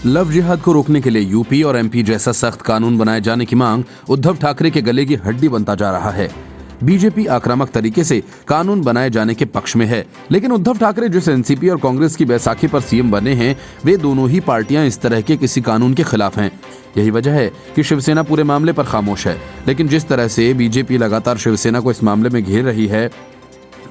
Love जिहाद को रोकने के लिए यूपी और एमपी जैसा सख्त कानून बनाए जाने की मांग उद्धव ठाकरे के गले की हड्डी बनता जा रहा है। बीजेपी आक्रामक तरीके से कानून बनाए जाने के पक्ष में है, लेकिन उद्धव ठाकरे जिस एनसीपी और कांग्रेस की बैसाखी पर सीएम बने हैं, वे दोनों ही पार्टियां इस तरह के किसी कानून के खिलाफ हैं। यही वजह है कि शिवसेना पूरे मामले पर खामोश है। लेकिन जिस तरह से बीजेपी लगातार शिवसेना को इस मामले में घेर रही है,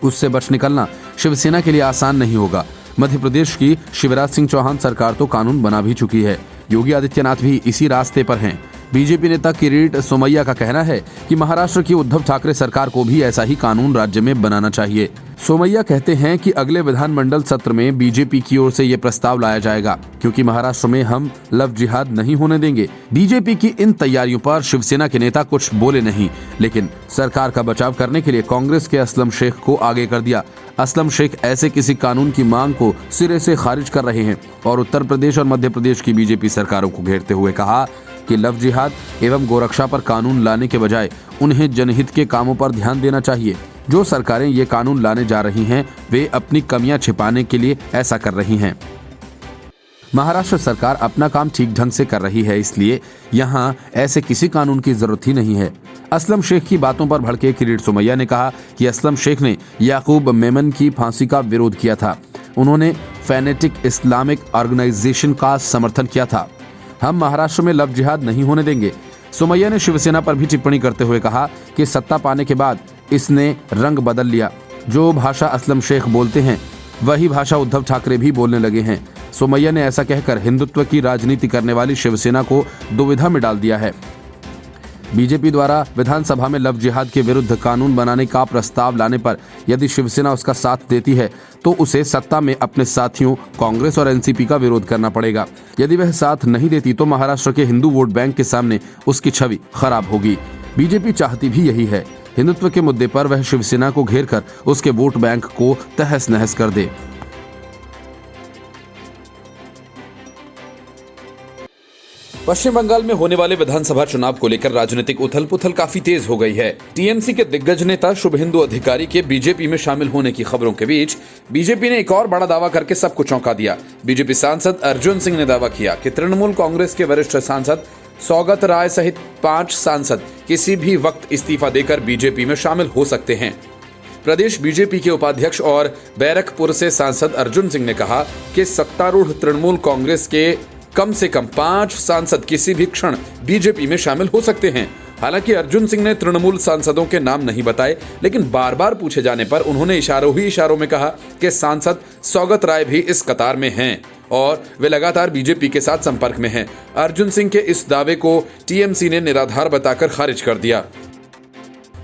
उससे बच निकलना शिवसेना के लिए आसान नहीं होगा। मध्य प्रदेश की शिवराज सिंह चौहान सरकार तो कानून बना भी चुकी है। योगी आदित्यनाथ भी इसी रास्ते पर हैं। बीजेपी नेता किरीट सोमैया का कहना है कि महाराष्ट्र की उद्धव ठाकरे सरकार को भी ऐसा ही कानून राज्य में बनाना चाहिए। सोमैया कहते हैं कि अगले विधानमंडल सत्र में बीजेपी की ओर से ये प्रस्ताव लाया जाएगा, क्योंकि महाराष्ट्र में हम लव जिहाद नहीं होने देंगे। बीजेपी की इन तैयारियों पर शिवसेना के नेता कुछ बोले नहीं, लेकिन सरकार का बचाव करने के लिए कांग्रेस के असलम शेख को आगे कर दिया। असलम शेख ऐसे किसी कानून की मांग को सिरे से खारिज कर रहे हैं और उत्तर प्रदेश और मध्य प्रदेश की बीजेपी सरकारों को घेरते हुए कहा कि लव जिहाद एवं गोरक्षा पर कानून लाने के बजाय उन्हें जनहित के कामों पर ध्यान देना चाहिए। जो सरकारें ये कानून लाने जा रही हैं, वे अपनी कमियां छिपाने के लिए ऐसा कर रही हैं। महाराष्ट्र सरकार अपना काम ठीक ढंग से कर रही है, इसलिए यहाँ ऐसे किसी कानून की जरूरत ही नहीं है। असलम शेख की बातों पर भड़के किरीट सोमैया ने कहा कि असलम शेख ने याकूब मेमन की फांसी का विरोध किया था। उन्होंने फैनेटिक इस्लामिक ऑर्गेनाइजेशन का समर्थन किया था। हम महाराष्ट्र में लव जिहाद नहीं होने देंगे। सोमैया ने शिवसेना पर भी टिप्पणी करते हुए कहा कि सत्ता पाने के बाद इसने रंग बदल लिया। जो भाषा असलम शेख बोलते हैं, वही भाषा उद्धव ठाकरे भी बोलने लगे हैं। सोमैया ने ऐसा कहकर हिंदुत्व की राजनीति करने वाली शिवसेना को दुविधा में डाल दिया है। बीजेपी द्वारा विधानसभा में लव जिहाद के विरुद्ध कानून बनाने का प्रस्ताव लाने पर यदि शिवसेना उसका साथ देती है, तो उसे सत्ता में अपने साथियों कांग्रेस और एनसीपी का विरोध करना पड़ेगा। यदि वह साथ नहीं देती, तो महाराष्ट्र के हिंदू वोट बैंक के सामने उसकी छवि खराब होगी। बीजेपी चाहती भी यही है। हिंदुत्व के मुद्दे पर वह शिवसेना को घेरकर उसके वोट बैंक को तहस नहस कर दे। पश्चिम बंगाल में होने वाले विधानसभा चुनाव को लेकर राजनीतिक उथल पुथल काफी तेज हो गई है। टीएमसी के दिग्गज नेता शुभेंदु अधिकारी के बीजेपी में शामिल होने की खबरों के बीच बीजेपी ने एक और बड़ा दावा करके सबको चौंका दिया। बीजेपी सांसद अर्जुन सिंह ने दावा किया कि तृणमूल कांग्रेस के वरिष्ठ सांसद सौगत राय सहित 5 सांसद किसी भी वक्त इस्तीफा देकर बीजेपी में शामिल हो सकते हैं। प्रदेश बीजेपी के उपाध्यक्ष और बैरकपुर से सांसद अर्जुन सिंह ने कहा कि सत्तारूढ़ तृणमूल कांग्रेस के कम से कम 5 सांसद किसी भी क्षण बीजेपी में शामिल हो सकते हैं। हालांकि अर्जुन सिंह ने तृणमूल सांसदों के नाम नहीं बताए, लेकिन बार बार पूछे जाने पर उन्होंने इशारों में कहा कि सांसद सौगत राय भी इस कतार में हैं और वे लगातार बीजेपी के साथ संपर्क में हैं। अर्जुन सिंह के इस दावे को टीएमसी ने निराधार बताकर खारिज कर दिया।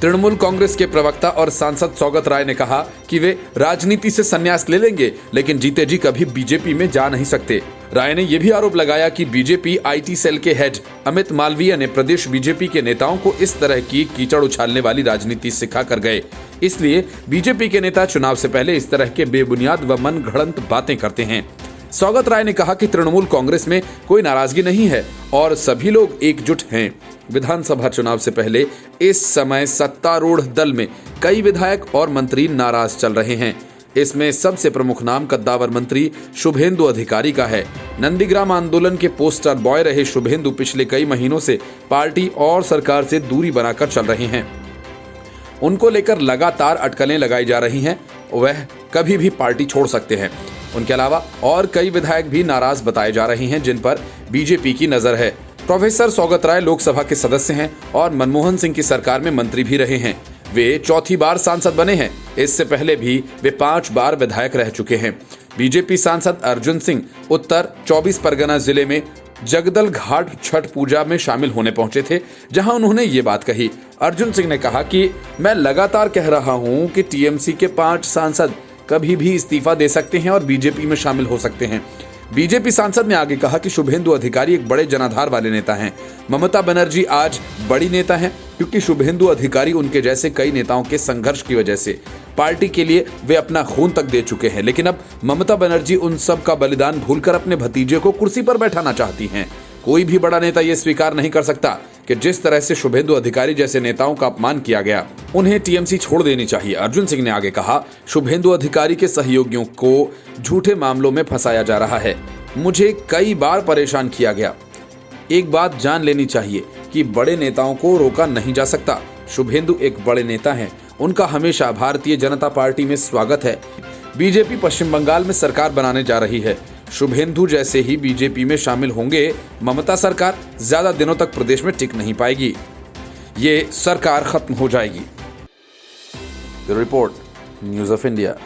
तृणमूल कांग्रेस के प्रवक्ता और सांसद सौगत राय ने कहा कि वे राजनीति से संन्यास ले लेंगे, लेकिन जीते जी कभी बीजेपी में जा नहीं सकते। राय ने यह भी आरोप लगाया कि बीजेपी आईटी सेल के हेड अमित मालवीय ने प्रदेश बीजेपी के नेताओं को इस तरह की कीचड़ उछालने वाली राजनीति सिखा कर गए, इसलिए बीजेपी के नेता चुनाव से पहले इस तरह के बेबुनियाद व मन घड़ंत बातें करते हैं। सौगत राय ने कहा कि तृणमूल कांग्रेस में कोई नाराजगी नहीं है और सभी लोग एकजुट हैं। विधानसभा चुनाव से पहले इस समय सत्तारूढ़ दल में कई विधायक और मंत्री नाराज चल रहे हैं। इसमें सबसे प्रमुख नाम कद्दावर मंत्री शुभेंदु अधिकारी का है। नंदीग्राम आंदोलन के पोस्टर बॉय रहे शुभेंदु पिछले कई महीनों से पार्टी और सरकार से दूरी बनाकर चल रहे हैं। उनको लेकर लगातार अटकलें लगाई जा रही हैं। वह कभी भी पार्टी छोड़ सकते हैं। उनके अलावा और कई विधायक भी नाराज बताए जा रहे हैं, जिन पर बीजेपी की नजर है। प्रोफेसर सौगत राय लोकसभा के सदस्य हैं और मनमोहन सिंह की सरकार में मंत्री भी रहे हैं। वे चौथी बार सांसद बने हैं। इससे पहले भी वे 5 बार विधायक रह चुके हैं। बीजेपी सांसद अर्जुन सिंह उत्तर 24 परगना जिले में जगदल घाट छठ पूजा में शामिल होने पहुंचे थे, जहां उन्होंने ये बात कही। अर्जुन सिंह ने कहा कि मैं लगातार कह रहा हूं कि टीएमसी के 5 सांसद कभी भी इस्तीफा दे सकते हैं और बीजेपी में शामिल हो सकते हैं। बीजेपी सांसद ने आगे कहा कि शुभेंदु अधिकारी एक बड़े जनाधार वाले नेता हैं। ममता बनर्जी आज बड़ी नेता हैं, क्योंकि शुभेंदु अधिकारी उनके जैसे कई नेताओं के संघर्ष की वजह से पार्टी के लिए वे अपना खून तक दे चुके हैं। लेकिन अब ममता बनर्जी उन सब का बलिदान भूलकर अपने भतीजे को कुर्सी पर बैठाना चाहती हैं। कोई भी बड़ा नेता ये स्वीकार नहीं कर सकता कि जिस तरह से शुभेंदु अधिकारी जैसे नेताओं का अपमान किया गया, उन्हें टीएमसी छोड़ देनी चाहिए। अर्जुन सिंह ने आगे कहा, शुभेंदु अधिकारी के सहयोगियों को झूठे मामलों में फंसाया जा रहा है। मुझे कई बार परेशान किया गया। एक बात जान लेनी चाहिए कि बड़े नेताओं को रोका नहीं जा सकता। शुभेंदु एक बड़े नेता हैं, उनका हमेशा भारतीय जनता पार्टी में स्वागत है। बीजेपी पश्चिम बंगाल में सरकार बनाने जा रही है। शुभेंदु जैसे ही बीजेपी में शामिल होंगे, ममता सरकार ज्यादा दिनों तक प्रदेश में टिक नहीं पाएगी, ये सरकार खत्म हो जाएगी। Bureau report, news of India.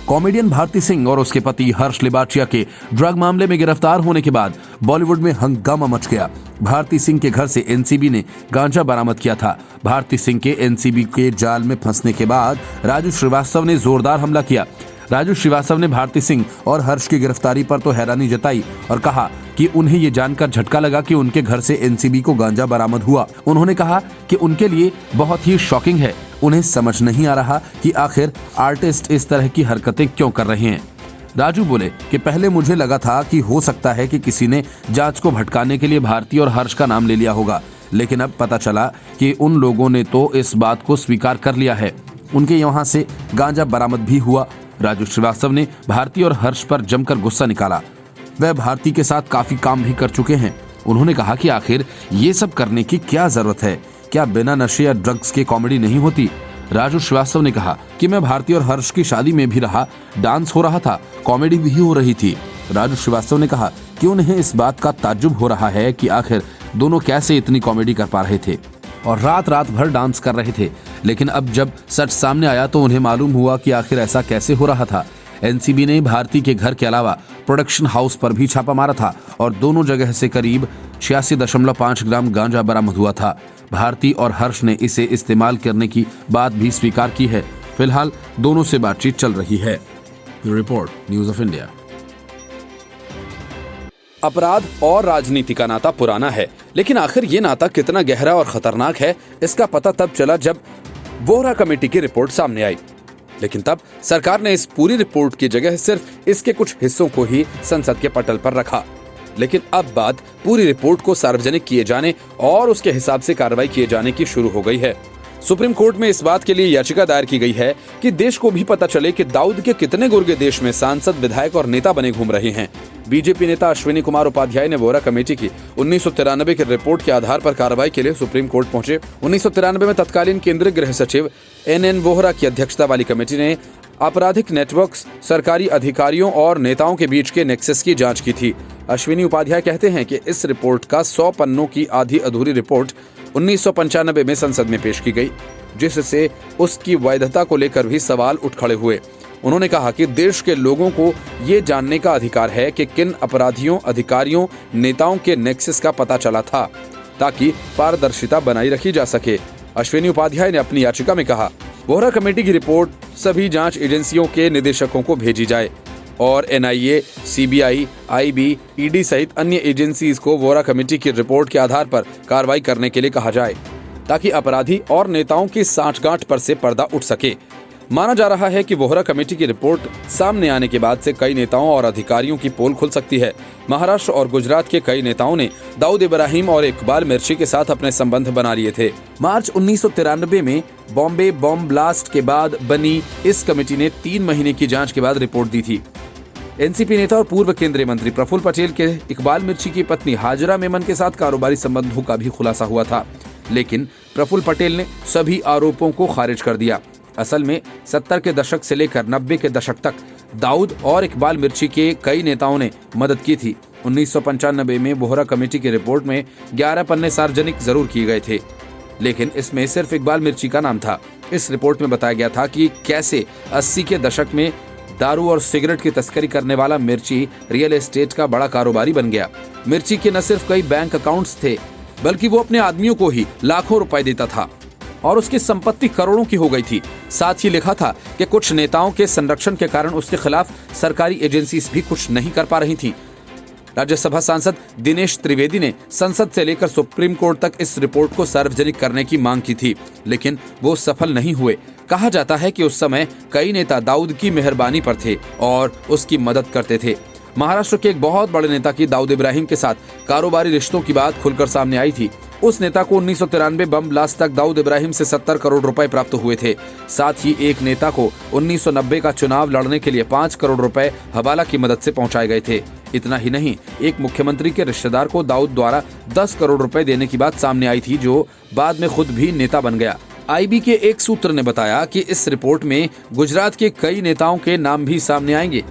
Comedian Bharti Singh और उसके पति हर्ष लिबाचिया के ड्रग मामले में गिरफ्तार होने के बाद बॉलीवुड में हंगामा मच गया। भारती सिंह के घर से एनसीबी ने गांजा बरामद किया था। भारती सिंह के एनसीबी के जाल में फंसने के बाद राजू श्रीवास्तव ने जोरदार हमला किया। राजू श्रीवास्तव ने भारती सिंह और हर्ष की गिरफ्तारी पर तो हैरानी जताई और कहा कि उन्हें ये जानकर झटका लगा कि उनके घर से एनसीबी को गांजा बरामद हुआ। उन्होंने कहा कि उनके लिए बहुत ही शॉकिंग है। उन्हें समझ नहीं आ रहा कि आखिर आर्टिस्ट इस तरह की हरकतें क्यों कर रहे हैं। राजू बोले कि पहले मुझे लगा था कि हो सकता है कि किसी ने जांच को भटकाने के लिए भारती और हर्ष का नाम ले लिया होगा, लेकिन अब पता चला कि उन लोगों ने तो इस बात को स्वीकार कर लिया है। उनके यहाँ से गांजा बरामद भी हुआ। राजू श्रीवास्तव ने भारती और हर्ष पर जमकर गुस्सा निकाला। वह भारती के साथ काफी काम भी कर चुके हैं। उन्होंने कहा कि आखिर ये सब करने की क्या जरूरत है, क्या बिना नशे या ड्रग्स के कॉमेडी नहीं होती। राजू श्रीवास्तव ने कहा कि मैं भारती और हर्ष की शादी में भी रहा, डांस हो रहा था, कॉमेडी भी हो रही थी। राजू श्रीवास्तव ने कहा कि उन्हें इस बात का ताज्जुब हो रहा है कि आखिर दोनों कैसे इतनी कॉमेडी कर पा रहे थे और रात रात भर डांस कर रहे थे, लेकिन अब जब सच सामने आया तो उन्हें मालूम हुआ कि आखिर ऐसा कैसे हो रहा था। एनसीबी ने भारती के घर के अलावा प्रोडक्शन हाउस पर भी छापा मारा था और दोनों जगह से करीब 86.5 ग्राम गांजा बरामद हुआ था। भारती और हर्ष ने इसे इस्तेमाल करने की बात भी स्वीकार की है। फिलहाल दोनों से बातचीत चल रही है। Report, news of India. अपराध और राजनीति का नाता पुराना है, लेकिन आखिर ये नाता कितना गहरा और खतरनाक है, इसका पता तब चला जब वोहरा कमेटी की रिपोर्ट सामने आई। लेकिन तब सरकार ने इस पूरी रिपोर्ट की जगह सिर्फ इसके कुछ हिस्सों को ही संसद के पटल पर रखा। लेकिन अब बात पूरी रिपोर्ट को सार्वजनिक किए जाने और उसके हिसाब से कार्रवाई किए जाने की शुरू हो गई है। सुप्रीम कोर्ट में इस बात के लिए याचिका दायर की गई है कि देश को भी पता चले कि दाऊद के कितने गुर्गे देश में सांसद, विधायक और नेता बने घूम रहे हैं। बीजेपी नेता अश्विनी कुमार उपाध्याय ने वोहरा कमेटी की 1993 की रिपोर्ट के आधार पर कार्रवाई के लिए सुप्रीम कोर्ट पहुंचे। 1993 में तत्कालीन केंद्रीय गृह सचिव NN वोहरा की अध्यक्षता वाली कमेटी ने आपराधिक नेटवर्क्स, सरकारी अधिकारियों और नेताओं के बीच के नेक्सस की जांच की थी। अश्विनी उपाध्याय कहते हैं कि इस रिपोर्ट का 100 पन्नों की आधी अधूरी रिपोर्ट 1995 में संसद में पेश की गई, जिससे उसकी वैधता को लेकर भी सवाल उठ खड़े हुए। उन्होंने कहा कि देश के लोगों को ये जानने का अधिकार है कि किन अपराधियों, अधिकारियों, नेताओं के नेक्सस का पता चला था, ताकि पारदर्शिता बनाई रखी जा सके। अश्विनी उपाध्याय ने अपनी याचिका में कहा, वोहरा कमेटी की रिपोर्ट सभी जांच एजेंसियों के निदेशकों को भेजी जाए और NIA, CBI, IB, ED सहित अन्य एजेंसीज को वोहरा कमेटी की रिपोर्ट के आधार पर कार्रवाई करने के लिए कहा जाए, ताकि अपराधी और नेताओं की सांठगांठ पर से पर्दा उठ सके। माना जा रहा है कि वोहरा कमेटी की रिपोर्ट सामने आने के बाद से कई नेताओं और अधिकारियों की पोल खुल सकती है। महाराष्ट्र और गुजरात के कई नेताओं ने दाऊद इब्राहिम और इकबाल मिर्ची के साथ अपने संबंध बना लिए थे। मार्च 1993 में बॉम्बे बॉम्ब ब्लास्ट के बाद बनी इस कमेटी ने 3 महीने की जांच के बाद रिपोर्ट दी थी। एनसीपी नेता और पूर्व केंद्रीय मंत्री प्रफुल्ल पटेल के इकबाल मिर्ची की पत्नी हाजरा मेमन के साथ कारोबारी संबंधों का भी खुलासा हुआ था, लेकिन प्रफुल्ल पटेल ने सभी आरोपों को खारिज कर दिया। असल में 70 के दशक से लेकर 90 के दशक तक दाऊद और इकबाल मिर्ची के कई नेताओं ने मदद की थी। 1995 में वोहरा कमेटी की रिपोर्ट में 11 पन्ने सार्वजनिक जरूर किए गए थे, लेकिन इसमें सिर्फ इकबाल मिर्ची का नाम था। इस रिपोर्ट में बताया गया था कि कैसे 80 के दशक में दारू और सिगरेट की तस्करी करने वाला मिर्ची रियल एस्टेट का बड़ा कारोबारी बन गया। मिर्ची के न सिर्फ कई बैंक अकाउंट्स थे, बल्कि वो अपने आदमियों को ही लाखों रुपए देता था और उसकी संपत्ति करोड़ों की हो गई थी। साथ ही लिखा था कि कुछ नेताओं के संरक्षण के कारण उसके खिलाफ सरकारी एजेंसीज भी कुछ नहीं कर पा रही थी। राज्यसभा सांसद दिनेश त्रिवेदी ने संसद से लेकर सुप्रीम कोर्ट तक इस रिपोर्ट को सार्वजनिक करने की मांग की थी, लेकिन वो सफल नहीं हुए। कहा जाता है कि उस समय कई नेता दाऊद की मेहरबानी पर थे और उसकी मदद करते थे। महाराष्ट्र के एक बहुत बड़े नेता की दाऊद इब्राहिम के साथ कारोबारी रिश्तों की बात खुलकर सामने आई थी। उस नेता को 1993 बम ब्लास्ट तक दाऊद इब्राहिम से 70 करोड़ रुपए प्राप्त हुए थे। साथ ही एक नेता को 1990 का चुनाव लड़ने के लिए 5 करोड़ रुपए हवाला की मदद से पहुंचाए गए थे। इतना ही नहीं, एक मुख्यमंत्री के रिश्तेदार को दाऊद द्वारा 10 करोड़ रुपए देने की बात सामने आई थी, जो बाद में खुद भी नेता बन गया। आईबी के एक सूत्र ने बताया कि इस रिपोर्ट में गुजरात के कई नेताओं के नाम भी सामने आएंगे।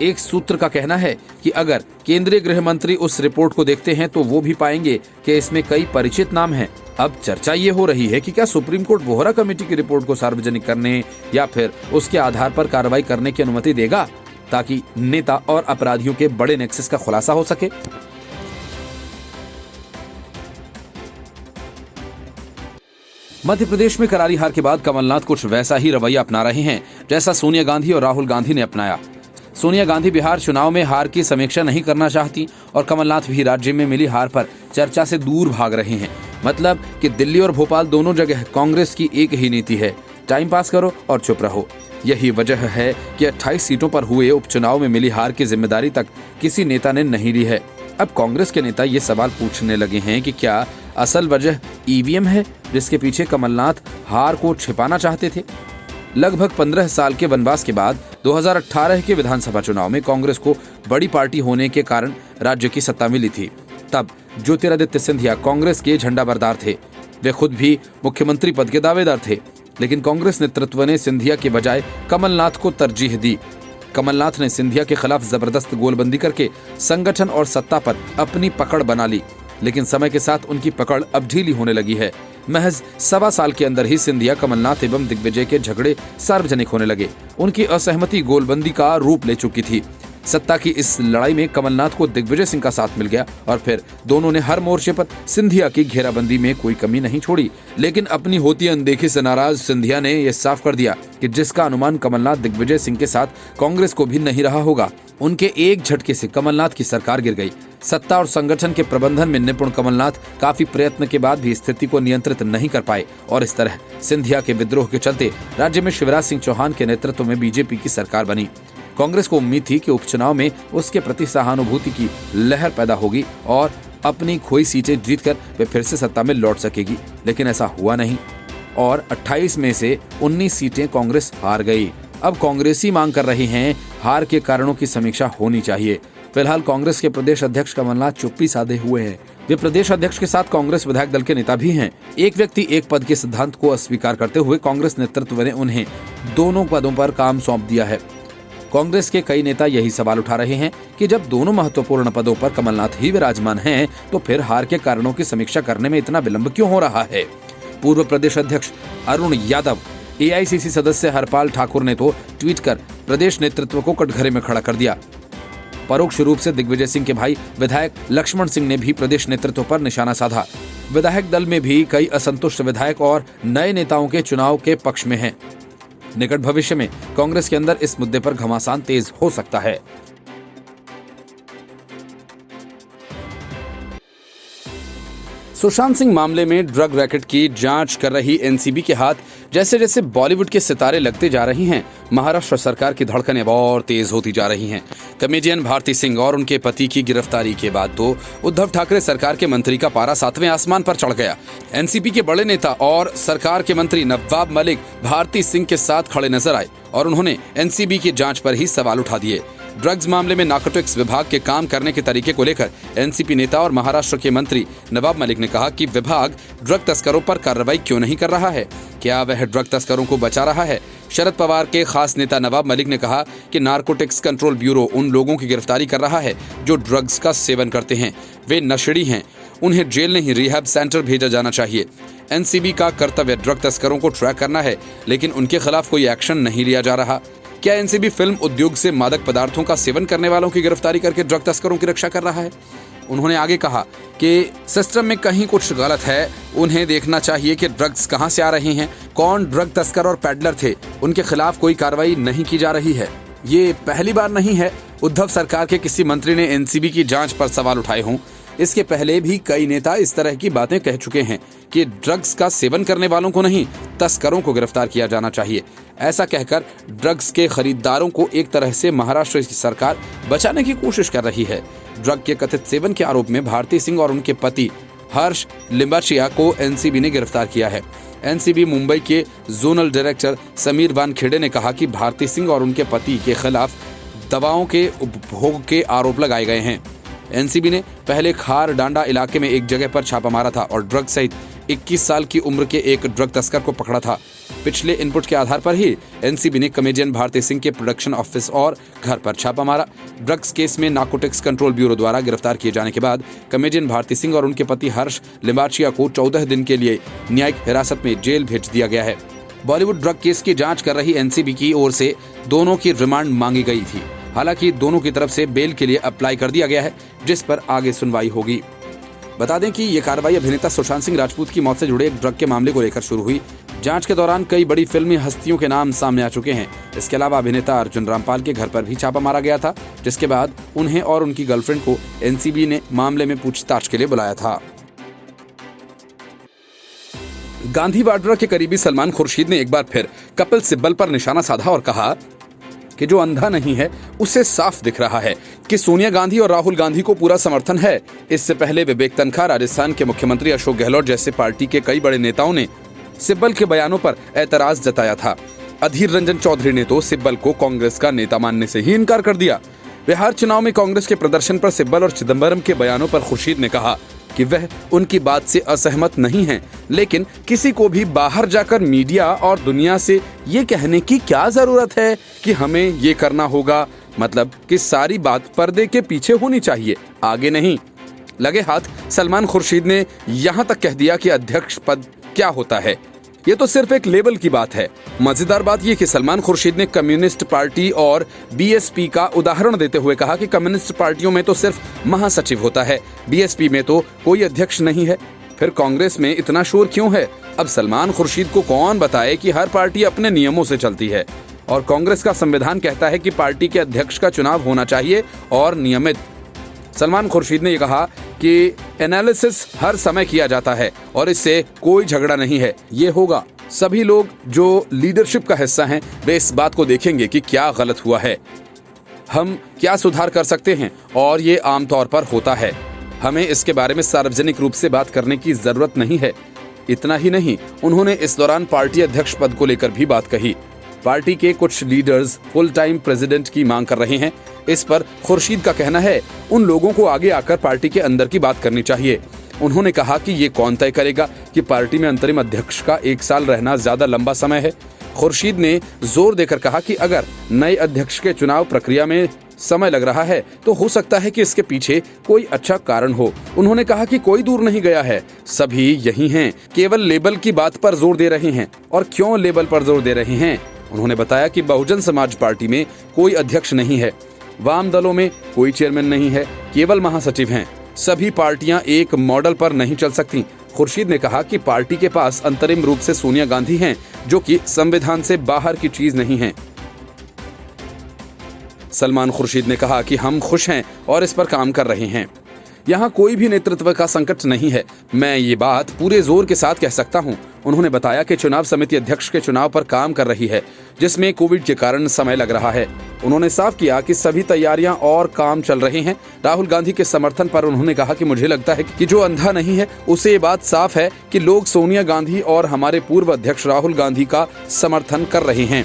एक सूत्र का कहना है कि अगर केंद्रीय गृह मंत्री उस रिपोर्ट को देखते हैं तो वो भी पाएंगे कि इसमें कई परिचित नाम हैं। अब चर्चा ये हो रही है कि क्या सुप्रीम कोर्ट वोहरा कमेटी की रिपोर्ट को सार्वजनिक करने या फिर उसके आधार पर कार्रवाई करने की अनुमति देगा, ताकि नेता और अपराधियों के बड़े नेक्सस का खुलासा हो सके। मध्य प्रदेश में करारी हार के बाद कमलनाथ कुछ वैसा ही रवैया अपना रहे हैं जैसा सोनिया गांधी और राहुल गांधी ने अपनाया। सोनिया गांधी बिहार चुनाव में हार की समीक्षा नहीं करना चाहती और कमलनाथ भी राज्य में मिली हार पर चर्चा से दूर भाग रहे हैं। मतलब कि दिल्ली और भोपाल दोनों जगह कांग्रेस की एक ही नीति है, टाइम पास करो और चुप रहो। यही वजह है कि 28 सीटों पर हुए उपचुनाव में मिली हार की जिम्मेदारी तक किसी नेता ने नहीं ली है। अब कांग्रेस के नेता ये सवाल पूछने लगे हैं कि क्या असल वजह ईवीएम है जिसके पीछे कमलनाथ हार को छिपाना चाहते थे। लगभग 15 साल के वनवास के बाद 2018 के विधानसभा चुनाव में कांग्रेस को बड़ी पार्टी होने के कारण राज्य की सत्ता मिली थी। तब ज्योतिरादित्य सिंधिया कांग्रेस के झंडा बरदार थे। वे खुद भी मुख्यमंत्री पद के दावेदार थे, लेकिन कांग्रेस नेतृत्व ने सिंधिया के बजाय कमलनाथ को तरजीह दी। कमलनाथ ने सिंधिया के खिलाफ जबरदस्त गोलबंदी करके संगठन और सत्ता पर अपनी पकड़ बना ली, लेकिन समय के साथ उनकी पकड़ अब ढीली होने लगी है। महज 1.25 साल के अंदर ही सिंधिया कमलनाथ एवं दिग्विजय के झगड़े सार्वजनिक होने लगे। उनकी असहमति गोलबंदी का रूप ले चुकी थी। सत्ता की इस लड़ाई में कमलनाथ को दिग्विजय सिंह का साथ मिल गया और फिर दोनों ने हर मोर्चे पर सिंधिया की घेराबंदी में कोई कमी नहीं छोड़ी। लेकिन अपनी होती अनदेखी से नाराज सिंधिया ने यह साफ कर दिया कि जिसका अनुमान कमलनाथ दिग्विजय सिंह के साथ कांग्रेस को भी नहीं रहा होगा, उनके एक झटके से कमलनाथ की सरकार गिर गई। सत्ता और संगठन के प्रबंधन में निपुण कमलनाथ काफी प्रयत्न के बाद भी स्थिति को नियंत्रित नहीं कर पाए और इस तरह सिंधिया के विद्रोह के चलते राज्य में शिवराज सिंह चौहान के नेतृत्व में बीजेपी की सरकार बनी। कांग्रेस को उम्मीद थी कि उपचुनाव में उसके प्रति सहानुभूति की लहर पैदा होगी और अपनी खोई सीटें जीतकर वे फिर से सत्ता में लौट सकेगी, लेकिन ऐसा हुआ नहीं और 28 में से 19 सीटें कांग्रेस हार गई। अब कांग्रेसी मांग कर रहे हैं हार के कारणों की समीक्षा होनी चाहिए। फिलहाल कांग्रेस के प्रदेश अध्यक्ष कमलनाथ चुप्पी साधे हुए हैं। वे प्रदेश अध्यक्ष के साथ कांग्रेस विधायक दल के नेता भी हैं। एक व्यक्ति एक पद के सिद्धांत को अस्वीकार करते हुए कांग्रेस नेतृत्व ने उन्हें दोनों पदों पर काम सौंप दिया है। कांग्रेस के कई नेता यही सवाल उठा रहे हैं कि जब दोनों महत्वपूर्ण पदों पर कमलनाथ ही विराजमान हैं, तो फिर हार के कारणों की समीक्षा करने में इतना विलंब क्यों हो रहा है। पूर्व प्रदेश अध्यक्ष अरुण यादव, एआईसीसी सदस्य हरपाल ठाकुर ने तो ट्वीट कर प्रदेश नेतृत्व को कटघरे में खड़ा कर दिया। परोक्ष रूप से दिग्विजय सिंह के भाई विधायक लक्ष्मण सिंह ने भी प्रदेश नेतृत्व पर निशाना साधा। विधायक दल में भी कई असंतुष्ट विधायक और नए नेताओं के चुनाव के पक्ष में हैं। निकट भविष्य में कांग्रेस के अंदर इस मुद्दे पर घमासान तेज हो सकता है। सुशांत सिंह मामले में ड्रग रैकेट की जांच कर रही एनसीबी के हाथ जैसे जैसे बॉलीवुड के सितारे लगते जा रही हैं, महाराष्ट्र सरकार की धड़कनें और तेज होती जा रही हैं। कॉमेडियन भारती सिंह और उनके पति की गिरफ्तारी के बाद तो उद्धव ठाकरे सरकार के मंत्री का पारा 7वें आसमान पर चढ़ गया। एनसीपी के बड़े नेता और सरकार के मंत्री नवाब मलिक भारती सिंह के साथ खड़े नजर आए और उन्होंने एनसीबी की जांच पर ही सवाल उठा दिए। ड्रग्स मामले में नार्कोटिक्स विभाग के काम करने के तरीके को लेकर एनसीपी नेता और महाराष्ट्र के मंत्री नवाब मलिक ने कहा कि विभाग ड्रग तस्करों पर कार्रवाई क्यों नहीं कर रहा है, क्या वह ड्रग तस्करों को बचा रहा है। शरद पवार के खास नेता नवाब मलिक ने कहा कि नार्कोटिक्स कंट्रोल ब्यूरो उन लोगों की गिरफ्तारी कर रहा है जो ड्रग्स का सेवन करते हैं, वे नशेड़ी हैं, उन्हें जेल नहीं रिहैब सेंटर भेजा जाना चाहिए। एनसीबी का कर्तव्य ड्रग तस्करों को ट्रैक करना है, लेकिन उनके खिलाफ कोई एक्शन नहीं लिया जा रहा। क्या एनसीबी फिल्म उद्योग से मादक पदार्थों का सेवन करने वालों की गिरफ्तारी करके ड्रग तस्करों की रक्षा कर रहा है। उन्होंने आगे कहा कि सिस्टम में कहीं कुछ गलत है, उन्हें देखना चाहिए कि ड्रग्स कहां से आ रहे हैं, कौन ड्रग तस्कर और पैडलर थे, उनके खिलाफ कोई कार्रवाई नहीं की जा रही है। ये पहली बार नहीं है उद्धव सरकार के किसी मंत्री ने एनसीबी की जांच पर सवाल उठाए हों। इसके पहले भी कई नेता इस तरह की बातें कह चुके हैं कि ड्रग्स का सेवन करने वालों को नहीं, तस्करों को गिरफ्तार किया जाना चाहिए। ऐसा कहकर ड्रग्स के खरीदारों को एक तरह से महाराष्ट्र की सरकार बचाने की कोशिश कर रही है। ड्रग के कथित सेवन के आरोप में भारती सिंह और उनके पति हर्ष लिम्बाचिया को एनसीबी ने गिरफ्तार किया है। एनसीबी मुंबई के जोनल डायरेक्टर समीर वानखेड़े ने कहा कि भारती सिंह और उनके पति के खिलाफ दवाओं के उपभोग के आरोप लगाए गए हैं। एनसीबी ने पहले खार डांडा इलाके में एक जगह पर छापा मारा था और ड्रग सहित 21 साल की उम्र के एक ड्रग तस्कर को पकड़ा था। पिछले इनपुट के आधार पर ही एनसीबी ने कॉमेडियन भारती सिंह के प्रोडक्शन ऑफिस और घर पर छापा मारा। ड्रग्स केस में नारकोटिक्स कंट्रोल ब्यूरो द्वारा गिरफ्तार किए जाने के बाद कॉमेडियन भारती सिंह और उनके पति हर्ष लिम्बाचिया को 14 दिन के लिए न्यायिक हिरासत में जेल भेज दिया गया है। बॉलीवुड ड्रग केस की जांच कर रही एनसीबी की ओर से दोनों की रिमांड मांगी गई थी। हालांकि दोनों की तरफ से बेल के लिए अप्लाई कर दिया गया है, जिस पर आगे सुनवाई होगी। बता दें कि ये कार्रवाई अभिनेता सुशांत सिंह राजपूत की मौत से जुड़े एक ड्रग के मामले को लेकर शुरू हुई। जांच के दौरान कई बड़ी फिल्मी हस्तियों के नाम सामने आ चुके हैं। इसके अलावा अभिनेता अर्जुन रामपाल के घर पर भी छापा मारा गया था, जिसके बाद उन्हें और उनकी गर्लफ्रेंड को एनसीबी ने मामले में पूछताछ के लिए बुलाया था। गांधी वाड्रा के करीबी सलमान खुर्शीद ने एक बार फिर कपिल सिब्बल पर निशाना साधा और कहा कि जो अंधा नहीं है उसे साफ दिख रहा है कि सोनिया गांधी और राहुल गांधी को पूरा समर्थन है। इससे पहले विवेक तनखा, राजस्थान के मुख्यमंत्री अशोक गहलोत जैसे पार्टी के कई बड़े नेताओं ने सिब्बल के बयानों पर एतराज जताया था। अधीर रंजन चौधरी ने तो सिब्बल को कांग्रेस का नेता मानने से ही इनकार कर दिया। बिहार चुनाव में कांग्रेस के प्रदर्शन पर सिब्बल और चिदंबरम के बयानों पर खुर्शीद ने कहा कि वह उनकी बात से असहमत नहीं हैं, लेकिन किसी को भी बाहर जाकर मीडिया और दुनिया से ये कहने की क्या जरूरत है कि हमें ये करना होगा, मतलब कि सारी बात पर्दे के पीछे होनी चाहिए, आगे नहीं। लगे हाथ सलमान खुर्शीद ने यहाँ तक कह दिया कि अध्यक्ष पद क्या होता है, ये तो सिर्फ एक लेबल की बात है। मजेदार बात यह कि सलमान खुर्शीद ने कम्युनिस्ट पार्टी और बीएसपी का उदाहरण देते हुए कहा कि कम्युनिस्ट पार्टियों में तो सिर्फ महासचिव होता है, बीएसपी में तो कोई अध्यक्ष नहीं है, फिर कांग्रेस में इतना शोर क्यों है। अब सलमान खुर्शीद को कौन बताए कि हर पार्टी अपने नियमों से चलती है और कांग्रेस का संविधान कहता है कि पार्टी के अध्यक्ष का चुनाव होना चाहिए और नियमित। सलमान खुर्शीद ने यह कहा कि एनालिसिस हर समय किया जाता है और इससे कोई झगड़ा नहीं है, ये होगा। सभी लोग जो लीडरशिप का हिस्सा हैं वे इस बात को देखेंगे कि क्या गलत हुआ है, हम क्या सुधार कर सकते हैं और ये आमतौर पर होता है। हमें इसके बारे में सार्वजनिक रूप से बात करने की जरूरत नहीं है। इतना ही नहीं, उन्होंने इस दौरान पार्टी अध्यक्ष पद को लेकर भी बात कही। पार्टी के कुछ लीडर्स फुल टाइम प्रेसिडेंट की मांग कर रहे हैं। इस पर खुर्शीद का कहना है उन लोगों को आगे आकर पार्टी के अंदर की बात करनी चाहिए। उन्होंने कहा कि ये कौन तय करेगा कि पार्टी में अंतरिम अध्यक्ष का 1 साल रहना ज्यादा लंबा समय है। खुर्शीद ने जोर देकर कहा कि अगर नए अध्यक्ष के चुनाव प्रक्रिया में समय लग रहा है तो हो सकता है कि इसके पीछे कोई अच्छा कारण हो। उन्होंने कहा कि कोई दूर नहीं गया है, सभी यही हैं, केवल लेबल की बात पर जोर दे रहे हैं। और क्यों लेबल पर जोर दे रहे हैं? उन्होंने बताया कि बहुजन समाज पार्टी में कोई अध्यक्ष नहीं है, वाम दलों में कोई चेयरमैन नहीं है, केवल महासचिव हैं। सभी पार्टियां एक मॉडल पर नहीं चल सकती। खुर्शीद ने कहा कि पार्टी के पास अंतरिम रूप से सोनिया गांधी हैं, जो कि संविधान से बाहर की चीज नहीं है। सलमान खुर्शीद ने कहा कि हम खुश हैं और इस पर काम कर रहे हैं। यहाँ कोई भी नेतृत्व का संकट नहीं है, मैं ये बात पूरे जोर के साथ कह सकता हूँ। उन्होंने बताया कि चुनाव समिति अध्यक्ष के चुनाव पर काम कर रही है, जिसमें कोविड के कारण समय लग रहा है। उन्होंने साफ किया कि सभी तैयारियां और काम चल रहे हैं। राहुल गांधी के समर्थन पर उन्होंने कहा कि मुझे लगता है कि जो अंधा नहीं है उसे ये बात साफ है कि लोग सोनिया गांधी और हमारे पूर्व अध्यक्ष राहुल गांधी का समर्थन कर रहे हैं,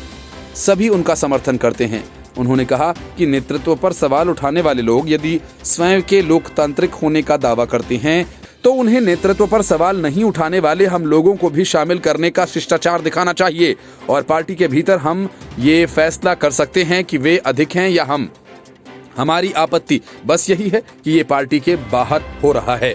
सभी उनका समर्थन करते हैं। उन्होंने कहा कि नेतृत्व पर सवाल उठाने वाले लोग यदि स्वयं के लोकतांत्रिक होने का दावा करते हैं तो उन्हें नेतृत्व पर सवाल नहीं उठाने वाले हम लोगों को भी शामिल करने का शिष्टाचार दिखाना चाहिए और पार्टी के भीतर हम ये फैसला कर सकते हैं कि वे अधिक हैं या हम। हमारी आपत्ति बस यही है कि ये पार्टी के बाहर हो रहा है।